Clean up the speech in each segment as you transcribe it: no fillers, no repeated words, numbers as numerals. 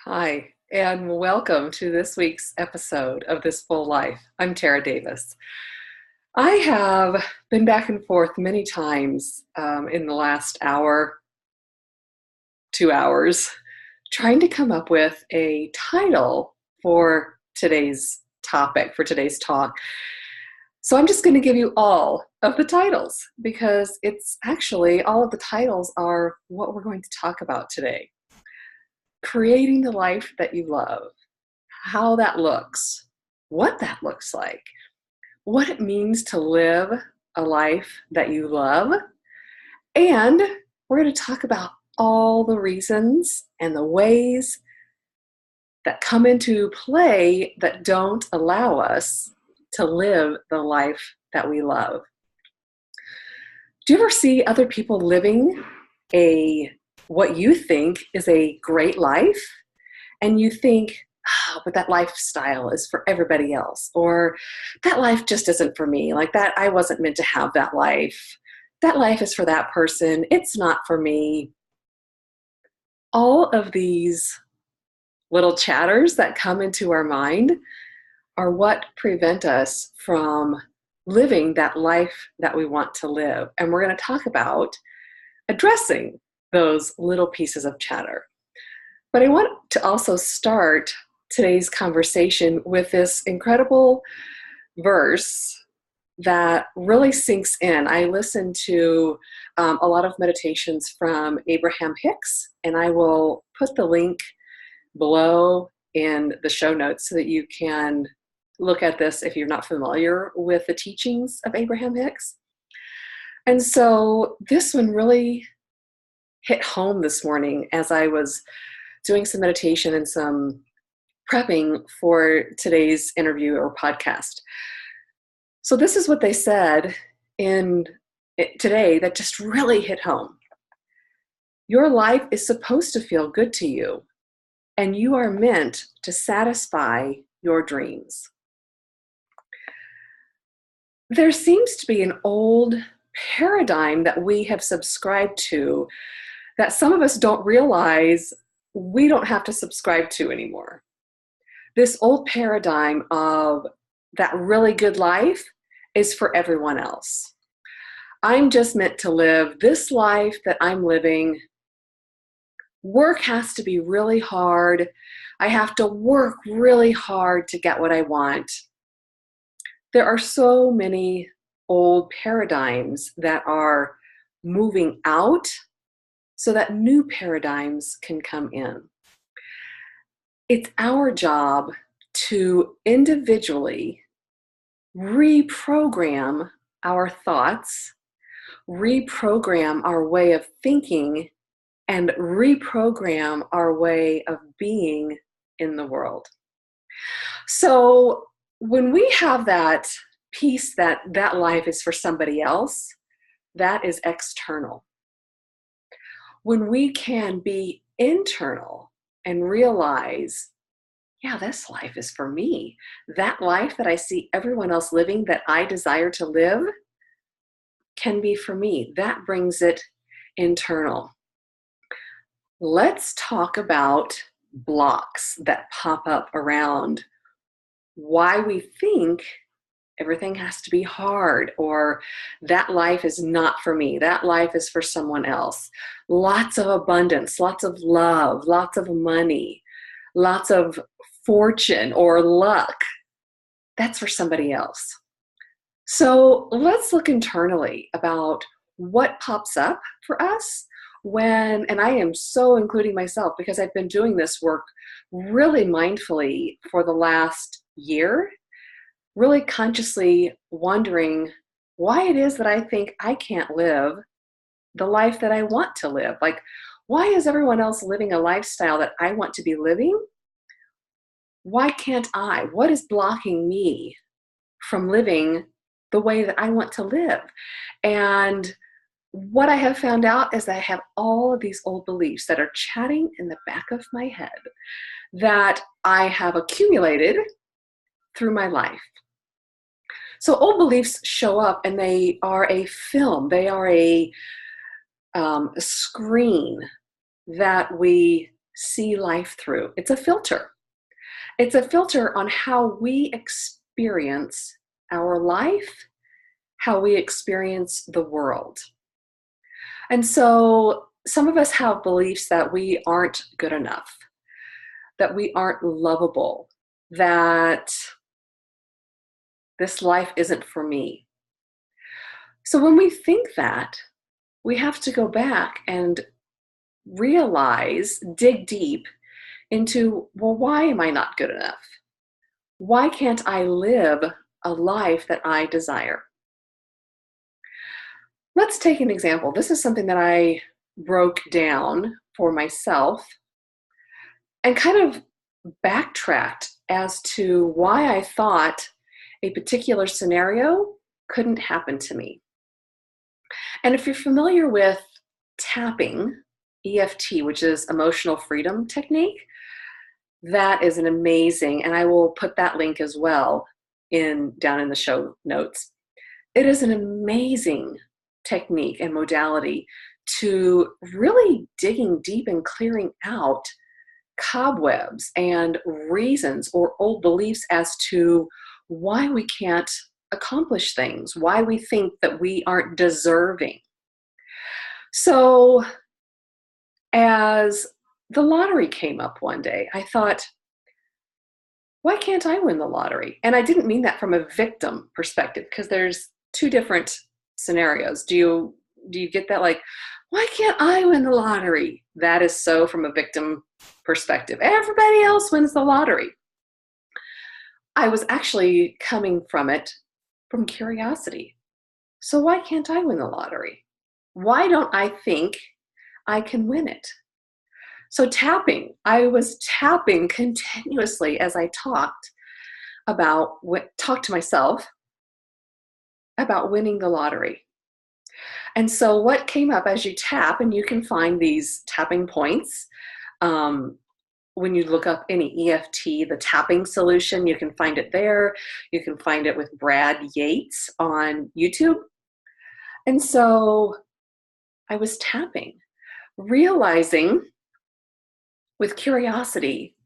Hi, and welcome to this week's episode of This Full Life. I'm Tara Davis. I have been back and forth many times in the last hour, 2 hours, trying to come up with a title for today's topic, for today's talk. So I'm just going to give you all of the titles because it's actually all of the titles are what we're going to talk about today. Creating the life that you love, how that looks, what that looks like, what it means to live a life that you love, and we're going to talk about all the reasons and the ways that come into play that don't allow us to live the life that we love. Do you ever see other people living what you think is a great life, and you think, oh, but that lifestyle is for everybody else, or that life just isn't for me, like that I wasn't meant to have that life is for that person, it's not for me. All of these little chatters that come into our mind are what prevent us from living that life that we want to live, and we're going to talk about addressing those little pieces of chatter. But I want to also start today's conversation with this incredible verse that really sinks in. I listen to a lot of meditations from Abraham Hicks, and I will put the link below in the show notes so that you can look at this if you're not familiar with the teachings of Abraham Hicks. And so this one really hit home this morning as I was doing some meditation and some prepping for today's interview or podcast. So this is what they said in today that just really hit home. Your life is supposed to feel good to you, and you are meant to satisfy your dreams. There seems to be an old paradigm that we have subscribed to that some of us don't realize we don't have to subscribe to anymore. This old paradigm of that really good life is for everyone else. I'm just meant to live this life that I'm living. Work has to be really hard. I have to work really hard to get what I want. There are so many old paradigms that are moving out so that new paradigms can come in. It's our job to individually reprogram our thoughts, reprogram our way of thinking, and reprogram our way of being in the world. So when we have that piece that life is for somebody else, that is external. When we can be internal and realize, yeah, this life is for me. That life that I see everyone else living that I desire to live can be for me. That brings it internal. Let's talk about blocks that pop up around why we think everything has to be hard, or that life is not for me, that life is for someone else. Lots of abundance, lots of love, lots of money, lots of fortune or luck. That's for somebody else. So let's look internally about what pops up for us when, and I am so including myself because I've been doing this work really mindfully for the last year, really consciously wondering why it is that I think I can't live the life that I want to live. Like, why is everyone else living a lifestyle that I want to be living? Why can't I? What is blocking me from living the way that I want to live? And what I have found out is that I have all of these old beliefs that are chatting in the back of my head that I have accumulated through my life. So old beliefs show up and they are a film. They are a screen that we see life through. It's a filter. It's a filter on how we experience our life, how we experience the world. And so some of us have beliefs that we aren't good enough, that we aren't lovable, that this life isn't for me. So when we think that, we have to go back and realize, dig deep into, well, why am I not good enough? Why can't I live a life that I desire? Let's take an example. This is something that I broke down for myself and kind of backtracked as to why I thought a particular scenario couldn't happen to me. And if you're familiar with tapping, EFT, which is emotional freedom technique, that is an amazing, and I will put that link as well down in the show notes. It is an amazing technique and modality to really digging deep and clearing out cobwebs and reasons or old beliefs as to why we can't accomplish things, why we think that we aren't deserving. So as the lottery came up one day, I thought, why can't I win the lottery? And I didn't mean that from a victim perspective, because there's two different scenarios. Do you get that? Like, why can't I win the lottery? That is so from a victim perspective. Everybody else wins the lottery. I was actually coming from it from curiosity. So why can't I win the lottery? Why don't I think I can win it? So tapping, I was tapping continuously as I talked to myself about winning the lottery. And so what came up as you tap, and you can find these tapping points, when you look up any EFT, the tapping solution, you can find it there. You can find it with Brad Yates on YouTube. And so I was tapping, realizing with curiosity,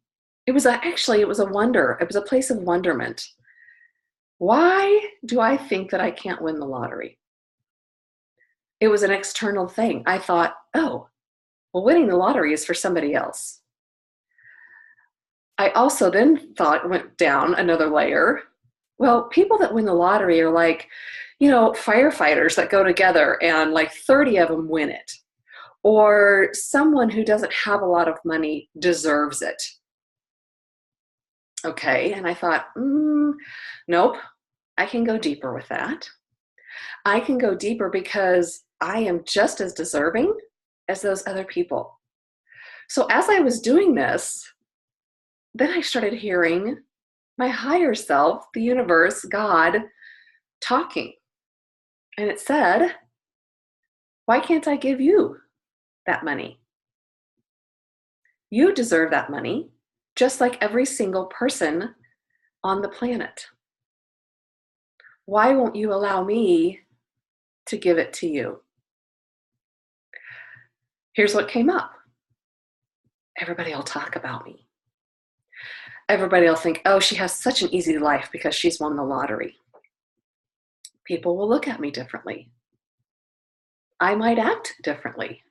it was a wonder. It was a place of wonderment. Why do I think that I can't win the lottery? It was an external thing. I thought, oh, well, winning the lottery is for somebody else. I also then went down another layer. Well, people that win the lottery are like, firefighters that go together and like 30 of them win it. Or someone who doesn't have a lot of money deserves it. Okay, and I thought, nope, I can go deeper with that. I can go deeper because I am just as deserving as those other people. So as I was doing this, then I started hearing my higher self, the universe, God, talking. And it said, why can't I give you that money? You deserve that money, just like every single person on the planet. Why won't you allow me to give it to you? Here's what came up. Everybody will talk about me. Everybody will think, oh, she has such an easy life because she's won the lottery. People will look at me differently. I might act differently.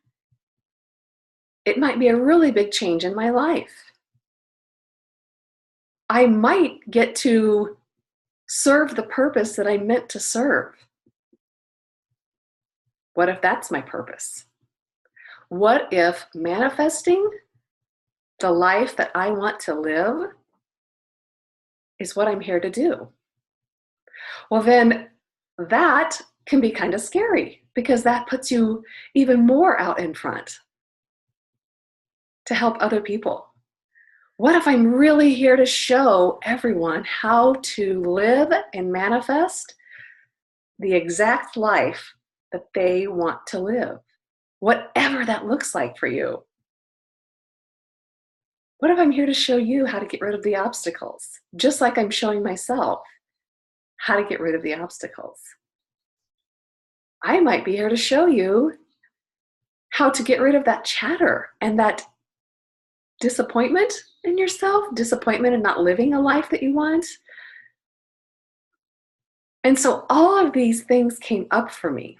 It might be a really big change in my life. I might get to serve the purpose that I meant to serve. What if that's my purpose? What if manifesting the life that I want to live is what I'm here to do? Well, then that can be kind of scary because that puts you even more out in front to help other people. What if I'm really here to show everyone how to live and manifest the exact life that they want to live, whatever that looks like for you? What if I'm here to show you how to get rid of the obstacles, just like I'm showing myself how to get rid of the obstacles? I might be here to show you how to get rid of that chatter and that disappointment in yourself, disappointment in not living a life that you want. And so all of these things came up for me.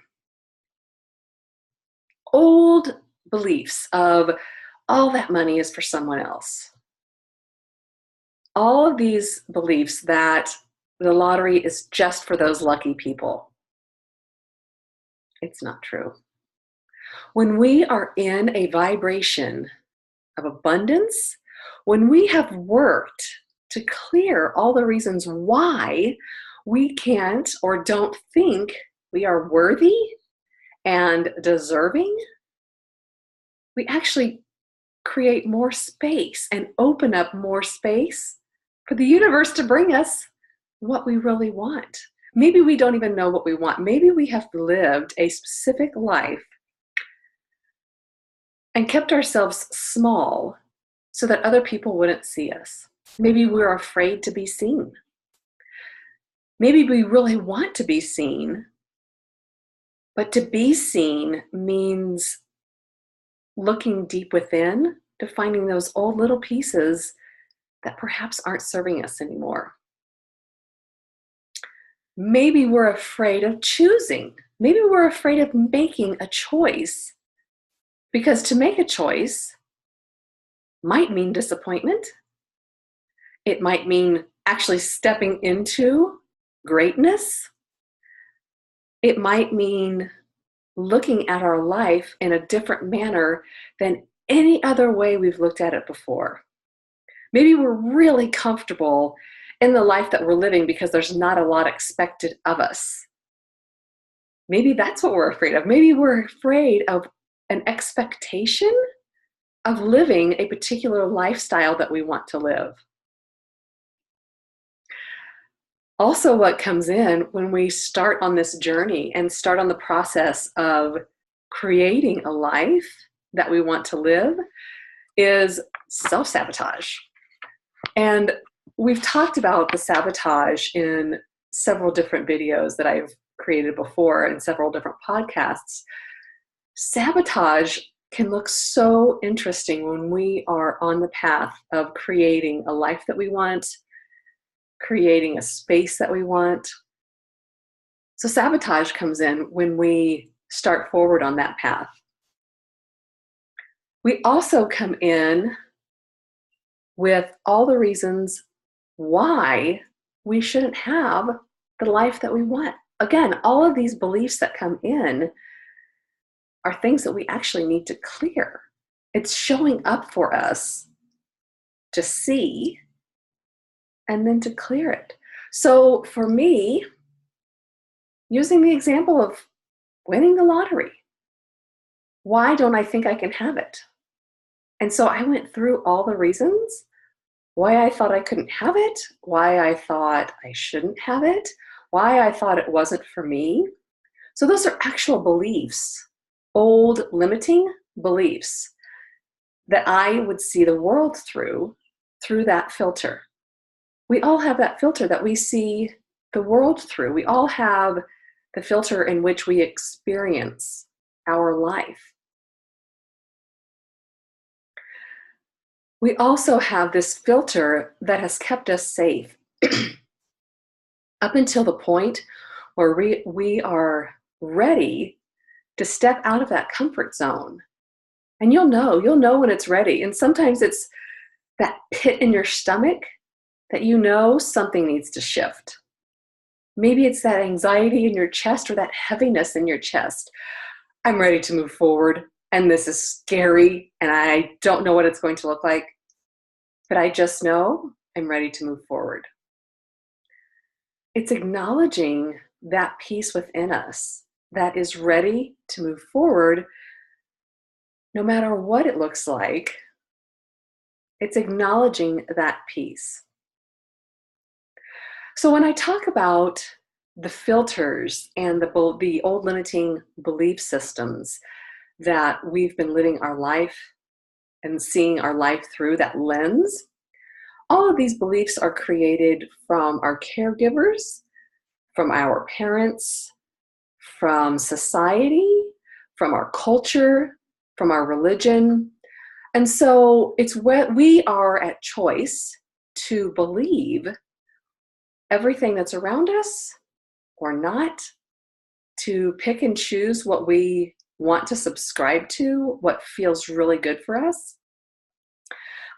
Old beliefs of all that money is for someone else. All of these beliefs that the lottery is just for those lucky people. It's not true. When we are in a vibration of abundance, when we have worked to clear all the reasons why we can't or don't think we are worthy and deserving, we actually create more space and open up more space for the universe to bring us what we really want. Maybe we don't even know what we want. Maybe we have lived a specific life and kept ourselves small so that other people wouldn't see us. Maybe we're afraid to be seen. Maybe we really want to be seen, but to be seen means looking deep within to finding those old little pieces that perhaps aren't serving us anymore. Maybe we're afraid of choosing. Maybe we're afraid of making a choice, because to make a choice might mean disappointment. It might mean actually stepping into greatness. It might mean looking at our life in a different manner than any other way we've looked at it before. Maybe we're really comfortable in the life that we're living because there's not a lot expected of us. Maybe that's what we're afraid of. Maybe we're afraid of an expectation of living a particular lifestyle that we want to live. Also, what comes in when we start on this journey and start on the process of creating a life that we want to live is self-sabotage. And we've talked about the sabotage in several different videos that I've created before and several different podcasts. Sabotage can look so interesting when we are on the path of creating a life that we want, creating a space that we want. So sabotage comes in when we start forward on that path. We also come in with all the reasons why we shouldn't have the life that we want. Again, all of these beliefs that come in are things that we actually need to clear. It's showing up for us to see and then to clear it. So for me, using the example of winning the lottery, why don't I think I can have it? And so I went through all the reasons why I thought I couldn't have it, why I thought I shouldn't have it, why I thought it wasn't for me. So those are actual beliefs, old limiting beliefs that I would see the world through that filter. We all have that filter that we see the world through. We all have the filter in which we experience our life. We also have this filter that has kept us safe up until the point where we are ready to step out of that comfort zone. And you'll know when it's ready. And sometimes it's that pit in your stomach that you know something needs to shift. Maybe it's that anxiety in your chest or that heaviness in your chest. I'm ready to move forward, and this is scary, and I don't know what it's going to look like, but I just know I'm ready to move forward. It's acknowledging that piece within us that is ready to move forward no matter what it looks like. It's acknowledging that piece. So when I talk about the filters and the old limiting belief systems that we've been living our life and seeing our life through that lens, all of these beliefs are created from our caregivers, from our parents, from society, from our culture, from our religion. And so it's what we are at choice to believe everything that's around us or not, to pick and choose what we want to subscribe to, what feels really good for us.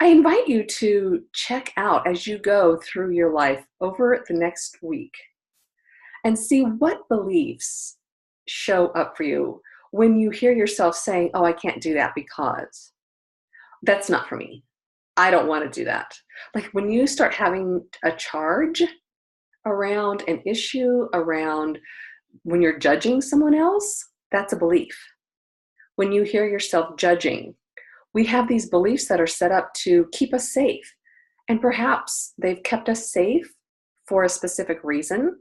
I invite you to check out as you go through your life over the next week and see what beliefs show up for you when you hear yourself saying, oh, I can't do that because that's not for me. I don't want to do that. Like when you start having a charge around an issue, around when you're judging someone else, that's a belief. When you hear yourself judging, we have these beliefs that are set up to keep us safe. And perhaps they've kept us safe for a specific reason.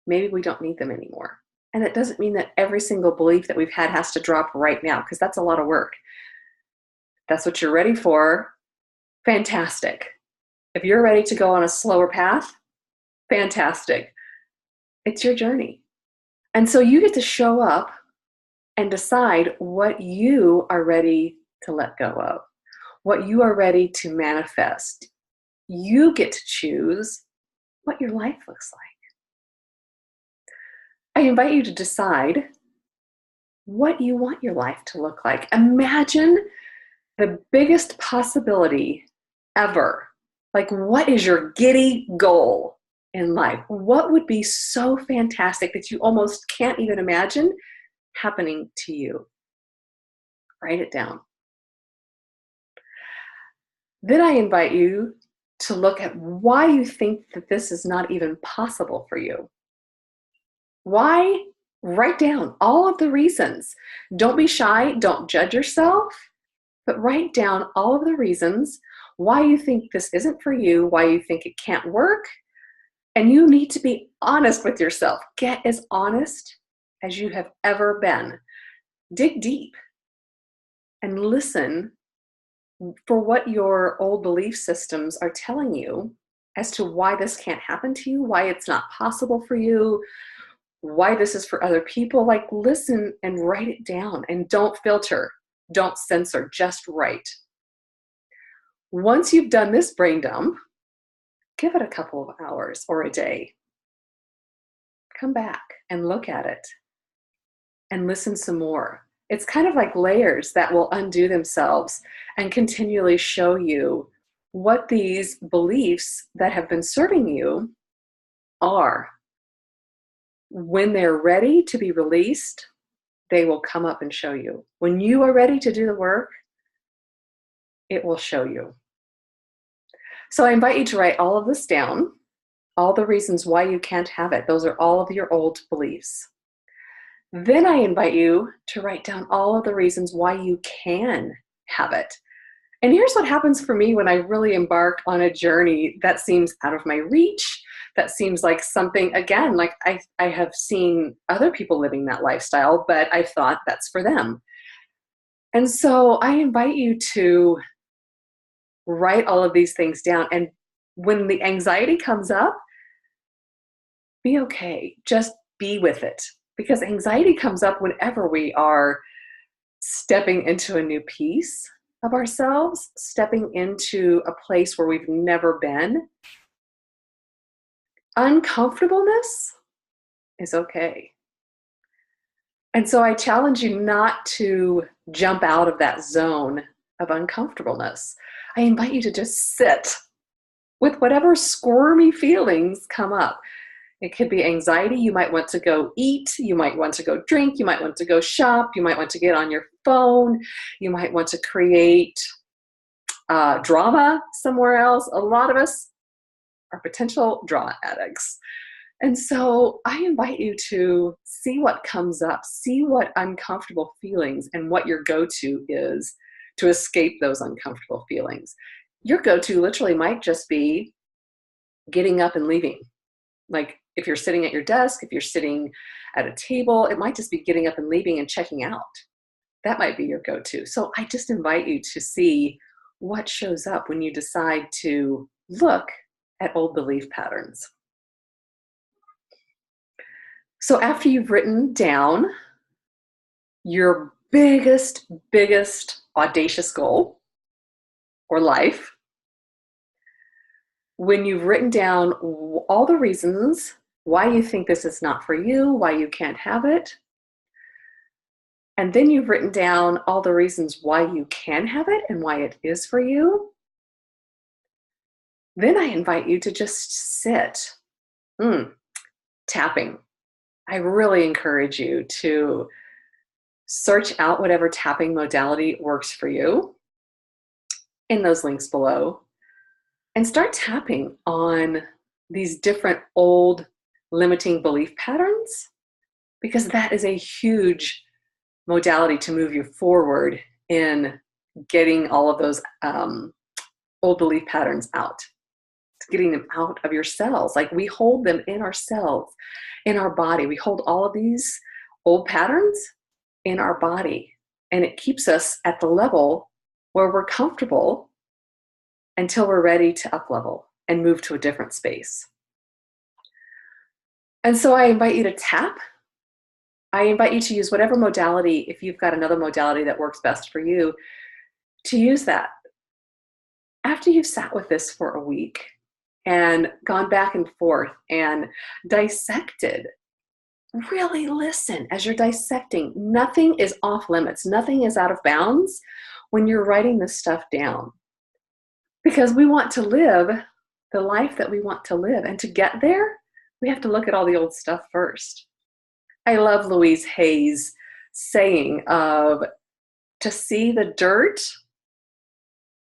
Maybe we don't need them anymore. And it doesn't mean that every single belief that we've had has to drop right now, because that's a lot of work. That's what you're ready for. Fantastic. If you're ready to go on a slower path, fantastic. It's your journey. And so you get to show up and decide what you are ready to let go of, what you are ready to manifest. You get to choose what your life looks like. I invite you to decide what you want your life to look like. Imagine the biggest possibility ever. Like, what is your giddy goal in life? What would be so fantastic that you almost can't even imagine happening to you? Write it down. Then I invite you to look at why you think that this is not even possible for you. Why? Write down all of the reasons. Don't be shy. Don't judge yourself, but write down all of the reasons why you think this isn't for you, why you think it can't work. And you need to be honest with yourself. Get as honest as you have ever been. Dig deep and listen for what your old belief systems are telling you as to why this can't happen to you, why it's not possible for you, why this is for other people. Like, listen and write it down, and don't filter, don't censor, just write. Once you've done this brain dump, give it a couple of hours or a day. Come back and look at it and listen some more. It's kind of like layers that will undo themselves and continually show you what these beliefs that have been serving you are. When they're ready to be released, they will come up and show you. When you are ready to do the work, it will show you. So I invite you to write all of this down, all the reasons why you can't have it. Those are all of your old beliefs. Then I invite you to write down all of the reasons why you can have it. And here's what happens for me when I really embark on a journey that seems out of my reach, that seems like something, again, like I have seen other people living that lifestyle, but I thought that's for them. And so I invite you to write all of these things down. And when the anxiety comes up, be okay. Just be with it. Because anxiety comes up whenever we are stepping into a new piece of ourselves, stepping into a place where we've never been. Uncomfortableness is okay. And so I challenge you not to jump out of that zone of uncomfortableness. I invite you to just sit with whatever squirmy feelings come up. It could be anxiety. You might want to go eat. You might want to go drink. You might want to go shop. You might want to get on your phone. You might want to create drama somewhere else. A lot of us are potential drama addicts. And so I invite you to see what comes up, see what uncomfortable feelings and what your go-to is to escape those uncomfortable feelings. Your go-to literally might just be getting up and leaving. Like if you're sitting at your desk, if you're sitting at a table, it might just be getting up and leaving and checking out. That might be your go-to. So I just invite you to see what shows up when you decide to look at old belief patterns. So after you've written down your biggest audacious goal or life, when you've written down all the reasons why you think this is not for you, why you can't have it, and then you've written down all the reasons why you can have it and why it is for you, then I invite you to just sit. Tapping. I really encourage you to search out whatever tapping modality works for you in those links below and start tapping on these different old limiting belief patterns, because that is a huge modality to move you forward in getting all of those old belief patterns out, getting them out of your cells. Like, we hold them in our cells, in our body. We hold all of these old patterns in our body, and it keeps us at the level where we're comfortable until we're ready to up level and move to a different space. And so I invite you to tap. I invite you to use whatever modality, if you've got another modality that works best for you, to use that. After you've sat with this for a week and gone back and forth and dissected, really listen as you're dissecting. Nothing is off limits. Nothing is out of bounds when you're writing this stuff down. Because we want to live the life that we want to live. And to get there, we have to look at all the old stuff first. I love Louise Hay's saying of, to see the dirt,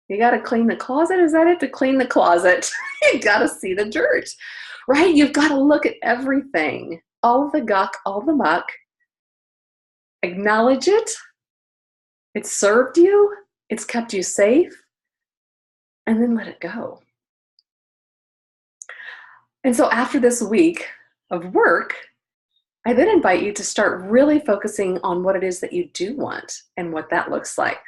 you got to clean the closet. Is that it? To clean the closet, you got to see the dirt, right? You've got to look at everything, all the guck, all the muck, acknowledge it. It's served you. It's kept you safe. And then let it go. And so after this week of work, I then invite you to start really focusing on what it is that you do want and what that looks like.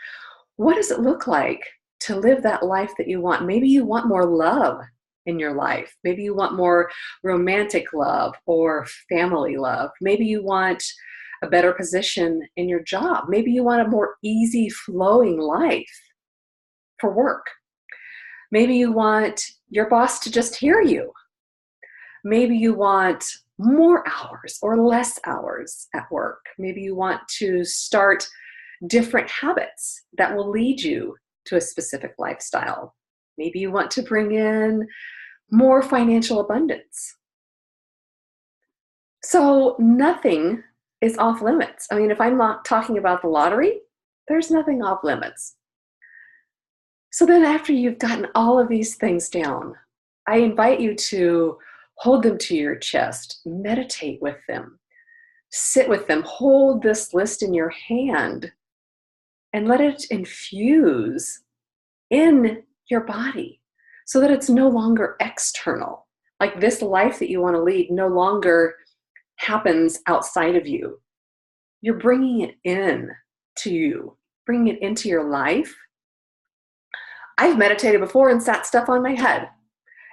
What does it look like to live that life that you want? Maybe you want more love in your life. Maybe you want more romantic love or family love. Maybe you want a better position in your job. Maybe you want a more easy flowing life for work. Maybe you want your boss to just hear you. Maybe you want more hours or less hours at work. Maybe you want to start different habits that will lead you to a specific lifestyle. Maybe you want to bring in more financial abundance. So nothing is off limits. I mean, if I'm not talking about the lottery, there's nothing off limits. So then after you've gotten all of these things down, I invite you to hold them to your chest, meditate with them, sit with them, hold this list in your hand, and let it infuse in your body so that it's no longer external. Like, this life that you want to lead no longer happens outside of you. You're bringing it in to you, bringing it into your life. I've meditated before and sat stuff on my head.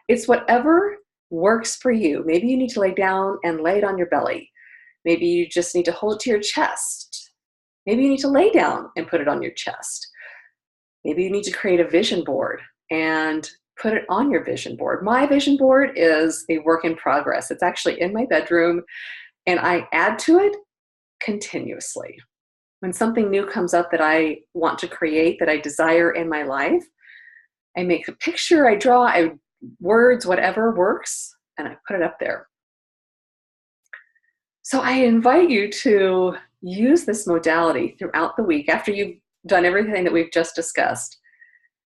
It's whatever works for you. Maybe you need to lay down and lay it on your belly. Maybe you just need to hold it to your chest. Maybe you need to lay down and put it on your chest. Maybe you need to create a vision board and put it on your vision board. My vision board is a work in progress. It's actually in my bedroom, and I add to it continuously. When something new comes up that I want to create, that I desire in my life, I make a picture, I draw, words, whatever works, and I put it up there. So I invite you to use this modality throughout the week after you've done everything that we've just discussed,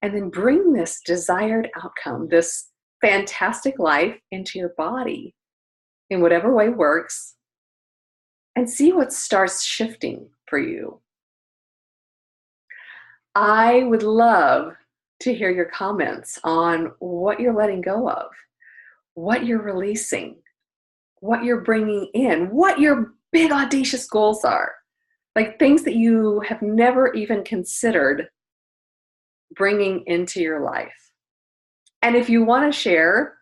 and then bring this desired outcome, this fantastic life, into your body in whatever way works, and see what starts shifting for you. I would love to hear your comments on what you're letting go of, what you're releasing, what you're bringing in, what your big audacious goals are, like things that you have never even considered bringing into your life. And if you want to share,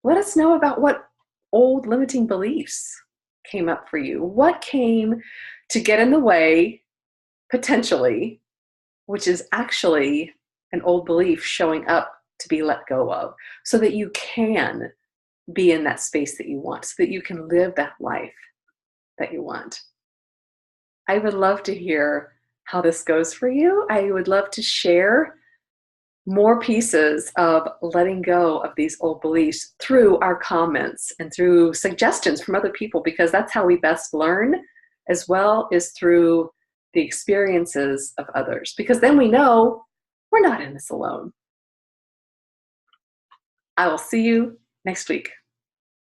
let us know about what old limiting beliefs came up for you. What came to get in the way, potentially, which is actually an old belief showing up to be let go of, so that you can be in that space that you want, so that you can live that life that you want. I would love to hear how this goes for you. I would love to share more pieces of letting go of these old beliefs through our comments and through suggestions from other people, because that's how we best learn, as well as through the experiences of others, because then we know we're not in this alone. I will see you next week.